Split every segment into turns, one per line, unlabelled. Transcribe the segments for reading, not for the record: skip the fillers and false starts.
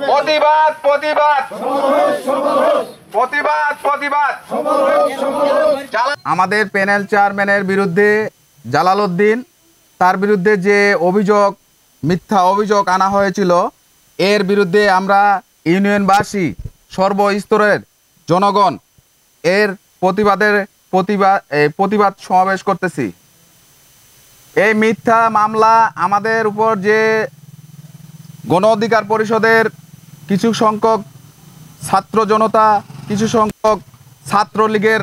প্রতিবাদ প্রতিবাদ প্রতিবাদ প্রতিবাদ। আমাদের প্যানেল চেয়ারম্যানের বিরুদ্ধে জালালউদ্দিন, তার বিরুদ্ধে যে অভিযোগ, মিথ্যা অভিযোগ আনা হয়েছিল, এর বিরুদ্ধে আমরা ইউনিয়নবাসী সর্বস্তরের জনগণ এর প্রতিবাদ সমাবেশ করতেছি। এই মিথ্যা মামলা আমাদের উপর যে গণ অধিকার পরিষদের কিছু সংখ্যক ছাত্র জনতা, কিছু সংখ্যক ছাত্রলীগের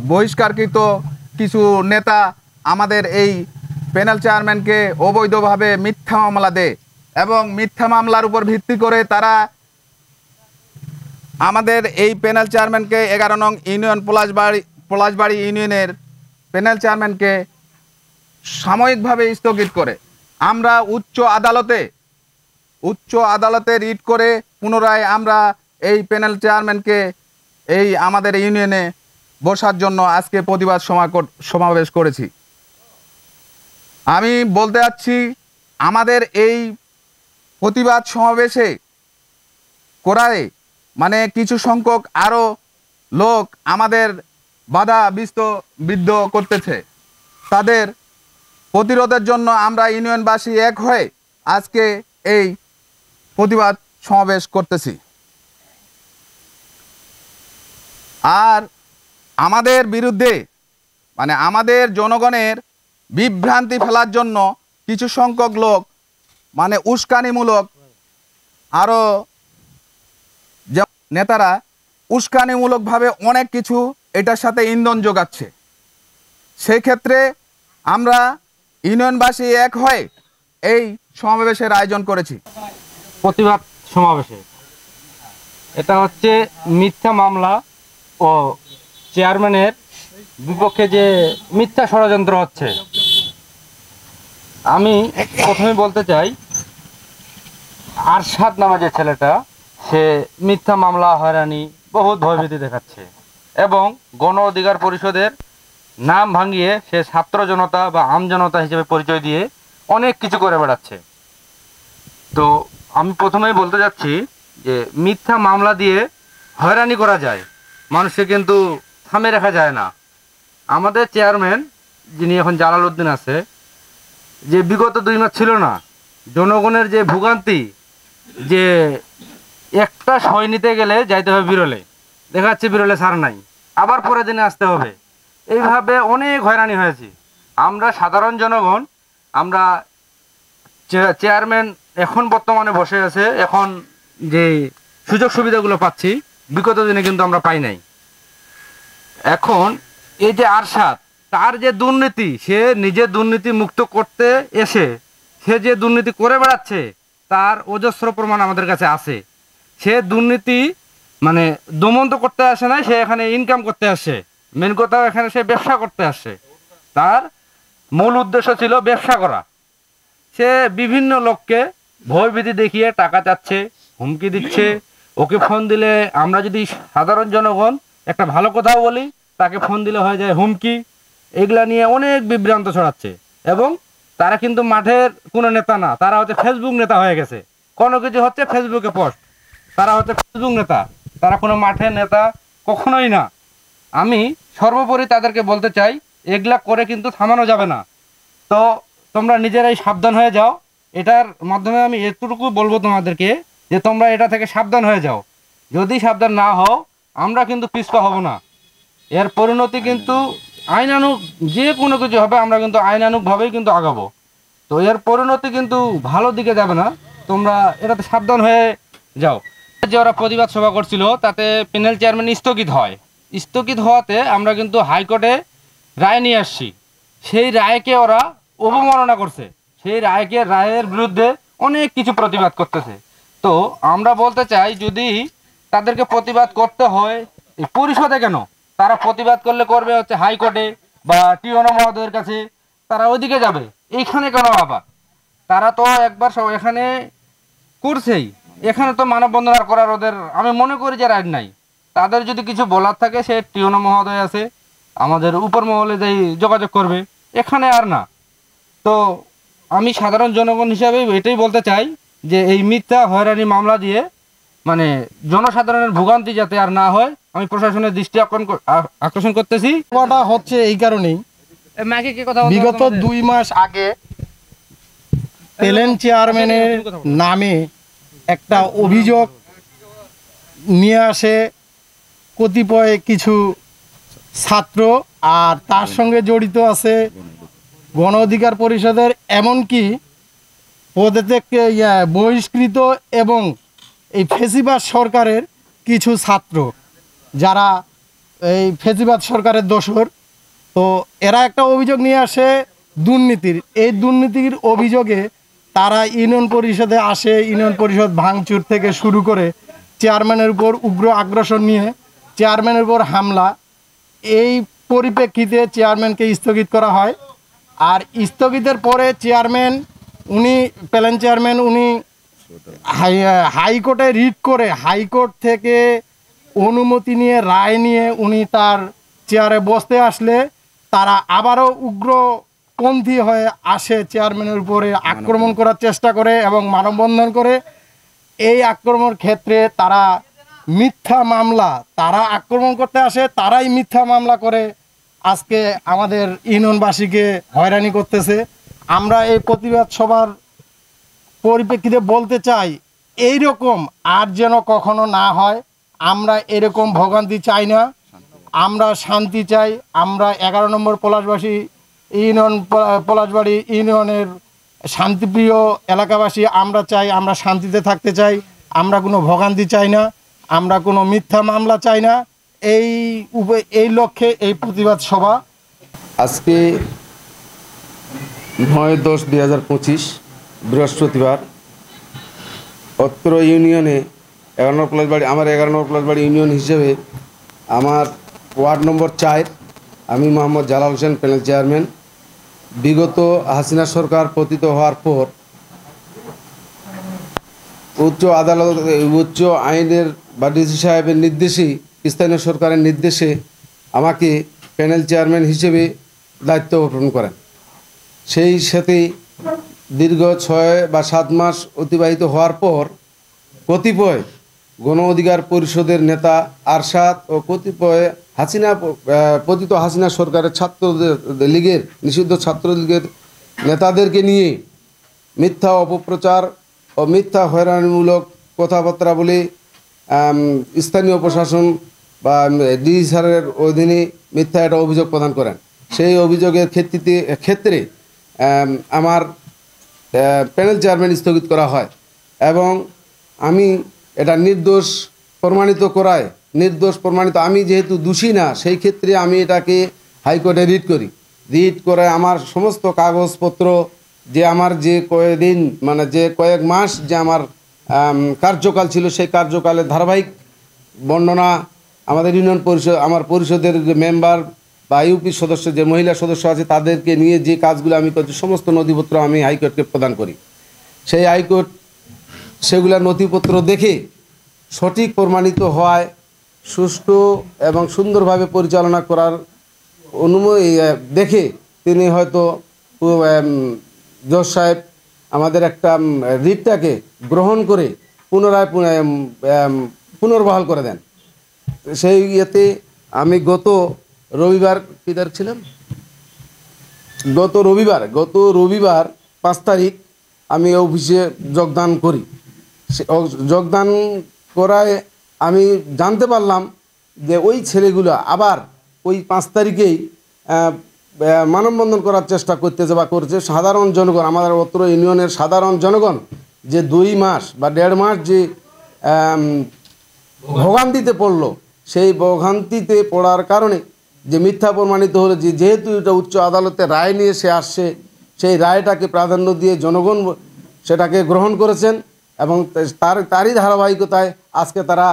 বহিষ্কারকৃত কিছু নেতা আমাদের এই প্যানেল চেয়ারম্যানকে অবৈধভাবে মিথ্যা মামলা দেয় এবং মিথ্যা মামলার উপর ভিত্তি করে তারা আমাদের এই প্যানেল চেয়ারম্যানকে 11 নং ইউনিয়ন পলাশবাড়ি ইউনিয়নের প্যানেল চেয়ারম্যানকে সাময়িকভাবে স্থগিত করে। আমরা উচ্চ আদালতে রিট করে পুনরায় আমরা এই প্যানেল চেয়ারম্যানকে এই আমাদের ইউনিয়নে বসার জন্য আজকে প্রতিবাদ সমাবেশ করেছি। আমি বলতে যাচ্ছি, আমাদের এই প্রতিবাদ সমাবেশে করায় মানে কিছু সংখ্যক আরও লোক আমাদের বাধা বিদ্ধ করতেছে। তাদের প্রতিরোধের জন্য আমরা ইউনিয়নবাসী এক হয়ে আজকে এই প্রতিবাদ সমাবেশ করতেছি। আর আমাদের বিরুদ্ধে মানে আমাদের জনগণের বিভ্রান্তি ফেলার জন্য কিছু সংখ্যক লোক মানে উস্কানিমূলক আরও নেতারা উস্কানিমূলকভাবে অনেক কিছু এটার সাথে ইন্ধন যোগাচ্ছে। সেই ক্ষেত্রে আমরা ইউনিয়নবাসী এক হয়ে এই সমাবেশের আয়োজন করেছি।
প্রতিবাদ সমাবেশে এটা হচ্ছে মিথ্যা মামলা ও চেয়ারম্যানের বিপক্ষে যে মিথ্যা ষড়যন্ত্র হচ্ছে। আমি প্রথমে বলতে চাই, আরশাদ নামে যে ছেলেটা, সে মিথ্যা মামলা, হয়রানি, বহুত ভয়ভীতি দেখাচ্ছে এবং গণ অধিকার পরিষদের নাম ভাঙিয়ে সে ছাত্র জনতা বা আমজনতা হিসেবে পরিচয় দিয়ে অনেক কিছু করে বেড়াচ্ছে। তো আমি প্রথমেই বলতে যাচ্ছি যে মিথ্যা মামলা দিয়ে হয়রানি করা যায়, মানুষকে কিন্তু থামে রাখা যায় না। আমাদের চেয়ারম্যান যিনি এখন জালালউদ্দিন আছে, যে বিগত 2 মাস ছিল না, জনগণের যে ভোগান্তি, যে একটা সই নিতে গেলে যাইতে হবে বিরলে, দেখা যাচ্ছে বিরলে ছাড় নাই, আবার পরের দিনে আসতে হবে, এইভাবে অনেক হয়রানি হয়েছি আমরা সাধারণ জনগণ। আমরা চেয়ারম্যান এখন বর্তমানে বসে আছে, এখন যে সুযোগ সুবিধাগুলো পাচ্ছি বিগত দিনে কিন্তু আমরা পাই নাই। এখন এই যে আরশাদ, তার যে দুর্নীতি, সে নিজে দুর্নীতি মুক্ত করতে এসে সে যে দুর্নীতি করে বেড়াচ্ছে তার অজস্র প্রমাণ আমাদের কাছে আছে। সে দুর্নীতি মানে দমন তো করতে আসে না, সে এখানে ইনকাম করতে আসে। মেন কথা, এখানে সে ব্যবসা করতে আসে। তার মূল উদ্দেশ্য ছিল ব্যবসা করা। সে বিভিন্ন লোককে ভয়ভীতি দেখিয়ে টাকা চাচ্ছে, হুমকি দিচ্ছে। ওকে ফোন দিলে, আমরা যদি সাধারণ জনগণ একটা ভালো কথাও বলি, তাকে ফোন দিলে হয়ে যায় হুমকি। এগুলা নিয়ে অনেক বিভ্রান্ত ছড়াচ্ছে এবং তারা কিন্তু মাঠের কোনো নেতা না, তারা হচ্ছে ফেসবুক নেতা হয়ে গেছে। কোনো কিছু হচ্ছে ফেসবুকে পোস্ট, তারা হচ্ছে ফেসবুক নেতা, তারা কোনো মাঠের নেতা কখনোই না। আমি সর্বোপরি তাদেরকে বলতে চাই, এগুলা করে কিন্তু থামানো যাবে না। তো তোমরা নিজেরাই সাবধান হয়ে যাও। এটার মাধ্যমে আমি এতটুকু বলবো তোমাদেরকে যে তোমরা এটা থেকে সাবধান হয়ে যাও। যদি সাবধান না হও, আমরা কিন্তু পিছপা হব না। এর পরিণতি কিন্তু আইনানুগ, যে কোনো কিছু হবে, আমরা কিন্তু আইনানুগভাবেই কিন্তু আগাবো। তো এর পরিণতি কিন্তু ভালো দিকে যাবে না, তোমরা এটাতে সাবধান হয়ে যাও। যে ওরা প্রতিবাদ সভা করছিল, তাতে প্যানেল চেয়ারম্যান স্থগিত হওয়াতে আমরা কিন্তু হাইকোর্টে রায় নিয়ে আসছি। সেই রায়কে ওরা অবমাননা করছে, সেই রায়ের বিরুদ্ধে অনেক কিছু প্রতিবাদ করতেছে। তো আমরা বলতে চাই, যদি তাদেরকে প্রতিবাদ করতে হয় এই পরিষদে কেন, তারা প্রতিবাদ করবে হচ্ছে হাইকোর্টে বা টিওনো মহোদয়ের কাছে, তারা ওইদিকে যাবে। এইখানে কেন আবার? তারা তো একবার সব এখানে করছেই, এখানে তো মানববন্ধন আর করার ওদের আমি মনে করি যে রাইট নাই। তাদের যদি কিছু বলার থাকে, সে টিওনো মহোদয় আছে, আমাদের উপর মহলে যাই যোগাযোগ করবে, এখানে আর না। তো আমি সাধারণ জনগণ হিসাবে এটাই বলতে চাই যে এই মিথ্যা হয়রানি মামলা দিয়ে মানে জনসাধারণের ভোগান্তি যাতে আর না হয় আমি প্রশাসনের দৃষ্টি আকর্ষণ করতেছি।
ঘটনাটা হচ্ছে এই কারণেই, বিগত 2 মাস আগে প্লেন চেয়ারম্যানের নামে একটা অভিযোগ নিয়ে আসে কতিপয় কিছু ছাত্র, আর তার সঙ্গে জড়িত আছে গণ অধিকার পরিষদের এমনকি পদে থেকে বহিষ্কৃত এবং এই ফেসিবাদ সরকারের কিছু ছাত্র যারা এই ফেসিবাদ সরকারের দোসর। তো এরা একটা অভিযোগ নিয়ে আসে দুর্নীতির। এই দুর্নীতির অভিযোগে তারা ইউনিয়ন পরিষদে আসে, ইউনিয়ন পরিষদ ভাঙচুর থেকে শুরু করে চেয়ারম্যানের উপর উগ্র আগ্রাসন নিয়ে চেয়ারম্যানের উপর হামলা। এই পরিপ্রেক্ষিতে চেয়ারম্যানকে স্থগিত করা হয়। আর স্থগিতের পরে চেয়ারম্যান উনি প্ল্যান চেয়ারম্যান উনি হাইকোর্টে রিট করে হাইকোর্ট থেকে অনুমতি নিয়ে রায় নিয়ে উনি তার চেয়ারে বসতে আসলে তারা আবারও উগ্রপন্থী হয়ে আসে, চেয়ারম্যানের উপরে আক্রমণ করার চেষ্টা করে এবং মানববন্ধন করে। এই আক্রমণের ক্ষেত্রে তারা মিথ্যা মামলা, তারা আক্রমণ করতে আসে, তারাই মিথ্যা মামলা করে আজকে আমাদের ইউনিয়নবাসীকে হয়রানি করতেছে। আমরা এই প্রতিবাদ সভার পরিপ্রেক্ষিতে বলতে চাই এই রকম আর যেন কখনো না হয়। আমরা এরকম ভোগান্তি চাই না, আমরা শান্তি চাই। আমরা 11 নম্বর পলাশবাসী ইউনিয়ন, পলাশবাড়ি ইউনিয়নের শান্তিপ্রিয় এলাকাবাসী, আমরা চাই আমরা শান্তিতে থাকতে চাই। আমরা কোনো ভোগান্তি চাই না, আমরা কোনো মিথ্যা মামলা চাই না। এই লক্ষ্যে এই প্রতিবাদ সভা।
আজকে 9/10/2025 বৃহস্পতিবার অত্র ইউনিয়নে 11 নম্বর পলাশবাড়ি, আমার 11 নম্বর পলাশবাড়ি ইউনিয়ন হিসেবে আমার ওয়ার্ড নম্বর 4 আমি মোহাম্মদ জালাল হোসেন প্যানেল চেয়ারম্যান। বিগত হাসিনা সরকার পতিত হওয়ার পর উচ্চ আদালত, উচ্চ আইনের বা ডিসি সাহেবের নির্দেশেই, স্থানীয় সরকারের নির্দেশে আমাকে প্যানেল চেয়ারম্যান হিসেবে দায়িত্ব পালন করেন। সেই সাথে দীর্ঘ 6 বা 7 মাস অতিবাহিত হওয়ার পর কতিপয় গণ অধিকার পরিষদের নেতা আরশাদ ও কতিপয় পতিত হাসিনা সরকারের ছাত্রদের লীগের, নিষিদ্ধ ছাত্রলীগের নেতাদেরকে নিয়ে মিথ্যা অপপ্রচার ও মিথ্যা হয়রানিমূলক কথাবার্তা বলে স্থানীয় প্রশাসন বা ডিসি স্যারের অধীনে মিথ্যা একটা অভিযোগ প্রদান করেন। সেই অভিযোগের ক্ষেত্রে আমার প্যানেল চেয়ারম্যান স্থগিত করা হয় এবং আমি এটা নির্দোষ প্রমাণিত করায়, নির্দোষ প্রমাণিত আমি যেহেতু দোষী না, সেই ক্ষেত্রে আমি এটাকে হাইকোর্টে রিট করি। রিট করে আমার সমস্ত কাগজপত্র, যে আমার যে কয়েকদিন মানে যে কয়েক মাস যে আমার কার্যকাল ছিল, সেই কার্যকালের ধারাবাহিক বর্ণনা আমাদের ইউনিয়ন পরিষদ, আমার পরিষদের যে মেম্বার বা ইউপি সদস্য, যে মহিলা সদস্য আছে, তাদেরকে নিয়ে যে কাজগুলো আমি করছি সমস্ত নথিপত্র আমি হাইকোর্টকে প্রদান করি। সেই হাইকোর্ট সেগুলা নথিপত্র দেখে সঠিক প্রমাণিত হওয়ায় সুষ্ঠু এবং সুন্দরভাবে পরিচালনা করার অনুমতি দেখে তিনি হয়তো জজ সাহেব আমাদের একটা রিটটাকে গ্রহণ করে পুনরায় পুনর্বহাল করে দেন। সেই ইয়েতে আমি গত রবিবার গত রবিবার 5 তারিখ আমি অফিসে যোগদান করি। যোগদান করায় আমি জানতে পারলাম যে ওই ছেলেগুলো আবার ওই 5 তারিখেই মানববন্ধন করার চেষ্টা করতেছে বা করছে। সাধারণ জনগণ, আমাদের অত্র ইউনিয়নের সাধারণ জনগণ যে 2 মাস বা 1.5 মাস যে ভোগান্তিতে পড়লো, সেই ভোগান্তিতে পড়ার কারণে যে মিথ্যা প্রমাণিত হলো, যেহেতু এটা উচ্চ আদালতে রায় নিয়ে সে আসছে, সেই রায়টাকে প্রাধান্য দিয়ে জনগণ সেটাকে গ্রহণ করেছেন এবং তারই ধারাবাহিকতায় আজকে তারা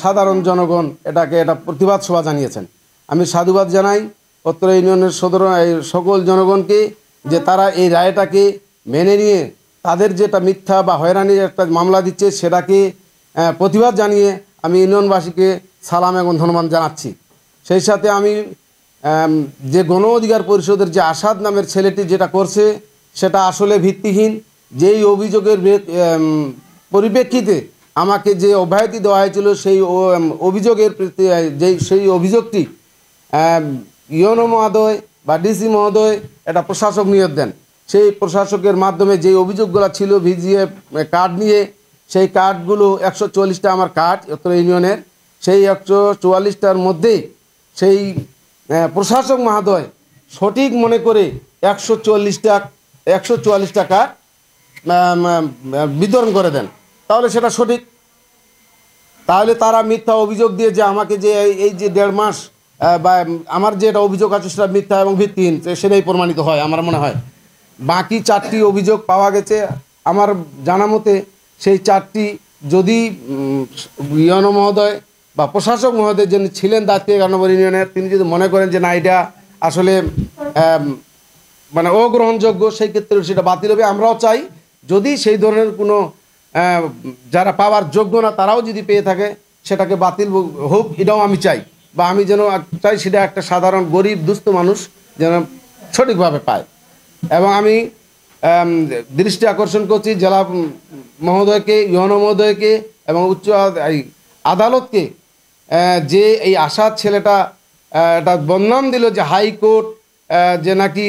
সাধারণ জনগণ এটা প্রতিবাদ সভা জানিয়েছেন। আমি সাধুবাদ জানাই অত্র ইউনিয়নের সকল জনগণকে যে তারা এই রায়টাকে মেনে নিয়ে তাদের যেটা মিথ্যা বা হয়রানির একটা মামলা দিচ্ছে সেটাকে প্রতিবাদ জানিয়ে আমি ইউনিয়নবাসীকে সালাম এবং ধন্যবাদ জানাচ্ছি। সেই সাথে আমি যে গণ অধিকার পরিষদের যে আসাদ নামের ছেলেটি যেটা করছে সেটা আসলে ভিত্তিহীন যেই অভিযোগের পরিপ্রেক্ষিতে আমাকে যে অব্যাহতি দেওয়া হয়েছিল সেই অভিযোগের সেই অভিযোগটি ইউনো মহোদয় বা ডিসি মহোদয় একটা প্রশাসক নিয়োগ দেন। সেই প্রশাসকের মাধ্যমে যে অভিযোগগুলো ছিল ভিজিএফ কার্ড নিয়ে, সেই কার্ডগুলো 144টা আমার কার্ড উত্তর ইউনিয়নের, সেই 144টার মধ্যেই সেই প্রশাসক মহোদয় সঠিক মনে করে 144টা কার্ড বিতরণ করে দেন। তাহলে সেটা সঠিক। তাহলে তারা মিথ্যা অভিযোগ দিয়ে যে আমাকে যে এই যে 1.5 মাস বা আমার যে এটা অভিযোগ আছে সেটা মিথ্যা এবং ভিত্তিহীন, সেটাই প্রমাণিত হয় আমার মনে হয়। বাকি 4টি অভিযোগ পাওয়া গেছে আমার জানা মতে। সেই 4টি যদি ইউনো মহোদয় বা প্রশাসক মহোদয় যিনি ছিলেন দায়িত্বে 11 নম্বর ইউনিয়নের, তিনি যদি মনে করেন যে না এটা আসলে মানে অগ্রহণযোগ্য, সেই ক্ষেত্রে সেটা বাতিল হবে। আমরাও চাই যদি সেই ধরনের কোনো যারা পাওয়ার যোগ্য না তারাও যদি পেয়ে থাকে সেটাকে বাতিল হোক, এটাও আমি চাই। বা আমি যেন চাই সেটা একটা সাধারণ গরিব দুস্থ মানুষ যেন সঠিকভাবে পায়। এবং আমি দৃষ্টি আকর্ষণ করছি জেলা মহোদয়কে, ইউনো মহোদয়কে এবং উচ্চ আদালতকে, যে এই আসাদ ছেলেটা একটা বদনাম দিল যে হাইকোর্ট যে নাকি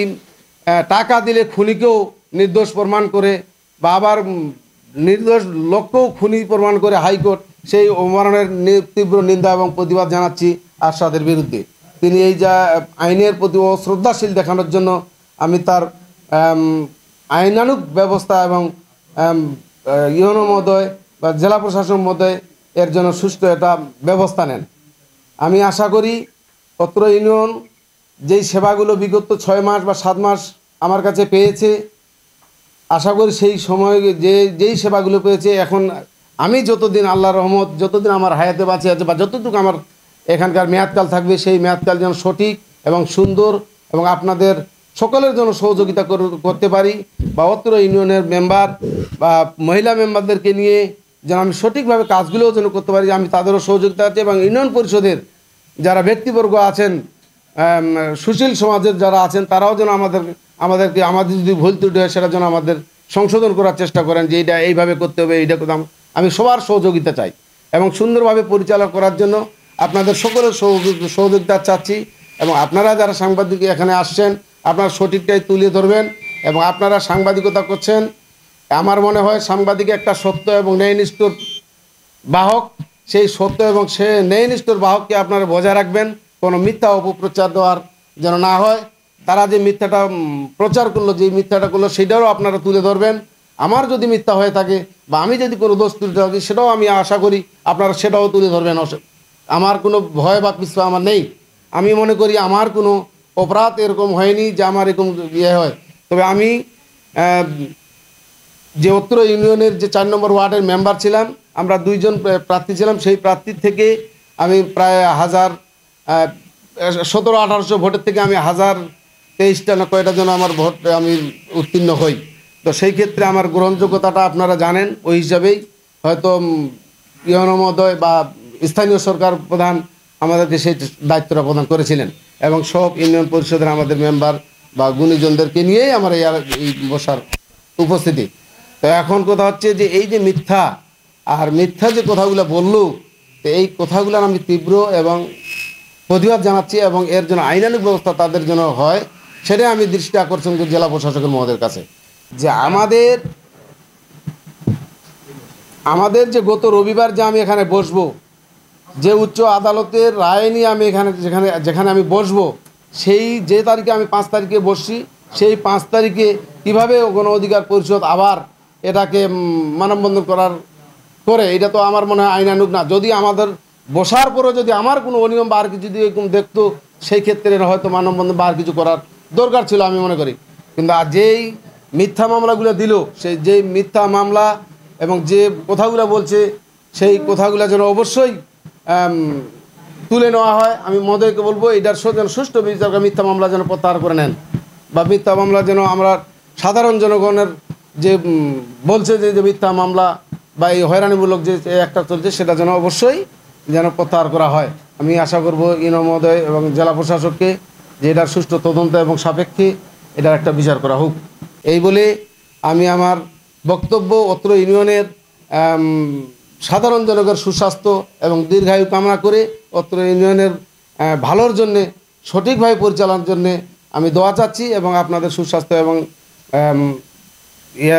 টাকা দিলে খুনিকেও নির্দোষ প্রমাণ করে, বা আবার নির্দোষ লোককেও খুনি প্রমাণ করে হাইকোর্ট, সেই অবমাননার তীব্র নিন্দা এবং প্রতিবাদ জানাচ্ছি আসাদের বিরুদ্ধে। তিনি এই যা আইনের প্রতি শ্রদ্ধাশীল দেখানোর জন্য আমি তার আইনানুগ ব্যবস্থা এবং ইউনো মহোদয় বা জেলা প্রশাসন মহোদয় এর জন্য সুষ্ঠু একটা ব্যবস্থা নেন। আমি আশা করি অত্র ইউনিয়ন যেই সেবাগুলো বিগত 6 মাস বা 7 মাস আমার কাছে পেয়েছে, আশা করি সেই সময় যেই সেবাগুলো পেয়েছে, এখন আমি যতদিন আল্লাহর রহমত যতদিন আমার হায়াতে বাঁচে আছে বা যতটুকু আমার এখানকার মেয়াদকাল থাকবে, সেই মেয়াদকাল যেন সঠিক এবং সুন্দর এবং আপনাদের সকলের জন্য সহযোগিতা করতে পারি, বা অত্র ইউনিয়নের মেম্বার বা মহিলা মেম্বারদেরকে নিয়ে যেন আমি সঠিকভাবে কাজগুলোও যেন করতে পারি, আমি তাদেরও সহযোগিতা আছে। এবং ইউনিয়ন পরিষদের যারা ব্যক্তিবর্গ আছেন, সুশীল সমাজের যারা আছেন, তারাও যেন আমাদেরকে আমাদের যদি ভুল ত্রুটি হয় সেটা যেন আমাদের সংশোধন করার চেষ্টা করেন, যে এইটা এইভাবে করতে হবে, এইটা করতাম। আমি সবার সহযোগিতা চাই এবং সুন্দরভাবে পরিচালনা করার জন্য আপনাদের সকলের সহযোগিতা চাচ্ছি। এবং আপনারা যারা সাংবাদিক এখানে আসছেন, আপনারা সঠিকটাই তুলে ধরবেন এবং আপনারা সাংবাদিকতা করছেন। আমার মনে হয় সাংবাদিক একটা সত্য এবং ন্যায়নিষ্ঠর বাহক, সেই সত্য এবং সে ন্যায়নিষ্ঠর বাহককে আপনারা বজায় রাখবেন, কোনো মিথ্যা অপপ্রচার দেওয়ার যেন না হয়। তারা যে মিথ্যাটা প্রচার করলো, যে মিথ্যাটা করলো, সেটাও আপনারা তুলে ধরবেন। আমার যদি মিথ্যা হয়ে থাকে বা আমি যদি কোনো দোষ তুলে থাকি, সেটাও আমি আশা করি আপনারা সেটাও তুলে ধরবেন। আমার কোনো ভয় বা কিছু আমার নেই। আমি মনে করি আমার কোনো অপরাধ এরকম হয়নি যে আমার এরকম ইয়ে হয়। তবে আমি যে উত্তর ইউনিয়নের যে 4 নম্বর ওয়ার্ডের মেম্বার ছিলাম, আমরা 2 জন প্রার্থী ছিলাম। সেই প্রার্থীর থেকে আমি প্রায় 1700-1800 ভোটের থেকে আমি 1023টা না কয়টা যেন আমার ভোট আমি উত্তীর্ণ হই। তো সেই ক্ষেত্রে আমার গ্রহণযোগ্যতাটা আপনারা জানেন। ওই হিসাবেই হয়তো ইউনো মহোদয় বা স্থানীয় সরকার প্রধান আমাদেরকে সেই দায়িত্বটা প্রদান করেছিলেন এবং সব ইউনিয়ন পরিষদের আমাদের মেম্বার বা গুণীজনদেরকে নিয়েই আমার এই বসার উপস্থিতি। তো এখন কথা হচ্ছে যে এই যে মিথ্যা যে কথাগুলো বললো, তো এই কথাগুলোর আমি তীব্র এবং প্রতিবাদ জানাচ্ছি এবং এর জন্য আইনানুগ ব্যবস্থা তাদের জন্য হয়, সেটাই আমি দৃষ্টি আকর্ষণ করি জেলা প্রশাসকের মহোদয়ের কাছে। যে আমাদের যে গত রবিবার যে আমি এখানে বসবো, যে উচ্চ আদালতের রায় নিয়ে আমি যেখানে আমি বসবো, সেই যে তারিখে আমি 5 তারিখে বসছি, সেই 5 তারিখে কীভাবে গণ অধিকার পরিষদ আবার এটাকে মানববন্ধন করে, এটা তো আমার মনে হয় আইনানুগ না। যদি আমাদের বসার পরে যদি আমার কোনো অনিয়ম বা আর কিছু যদি এরকম দেখতো, সেই ক্ষেত্রে হয়তো মানববন্ধন বা আর কিছু করার দরকার ছিল আমি মনে করি। কিন্তু আর যেই মিথ্যা মামলাগুলো দিল, সেই যেই মিথ্যা মামলা এবং যে কথাগুলো বলছে, সেই কথাগুলো যেন অবশ্যই তুলে নেওয়া হয়। আমি মহোদয়কে বলবো এটার যেন সুষ্ঠু বিচার, মিথ্যা মামলা যেন প্রত্যাহার করে নেন, বা মিথ্যা মামলা যেন আমরা সাধারণ জনগণের যে বলছে যে মিথ্যা মামলা বা এই হয়রানিমূলক যে একটা চলছে, সেটা যেন অবশ্যই যেন প্রত্যাহার করা হয়। আমি আশা করব ইউনো মহোদয় এবং জেলা প্রশাসককে যে এটার সুষ্ঠু তদন্ত এবং সাপেক্ষে এটার একটা বিচার করা হোক। এই বলে আমি আমার বক্তব্য অত্র ইউনিয়নের সাধারণ জনগণের সুস্বাস্থ্য এবং দীর্ঘায়ু কামনা করে অত্র ইউনিয়নের ভালোর জন্যে সঠিকভাবে পরিচালনার জন্যে আমি দোয়া চাচ্ছি এবং আপনাদের সুস্বাস্থ্য এবং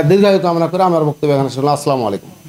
দীর্ঘায়ু কামনা করে আমার বক্তব্য এখানে শুনলাম। আসসালামু আলাইকুম।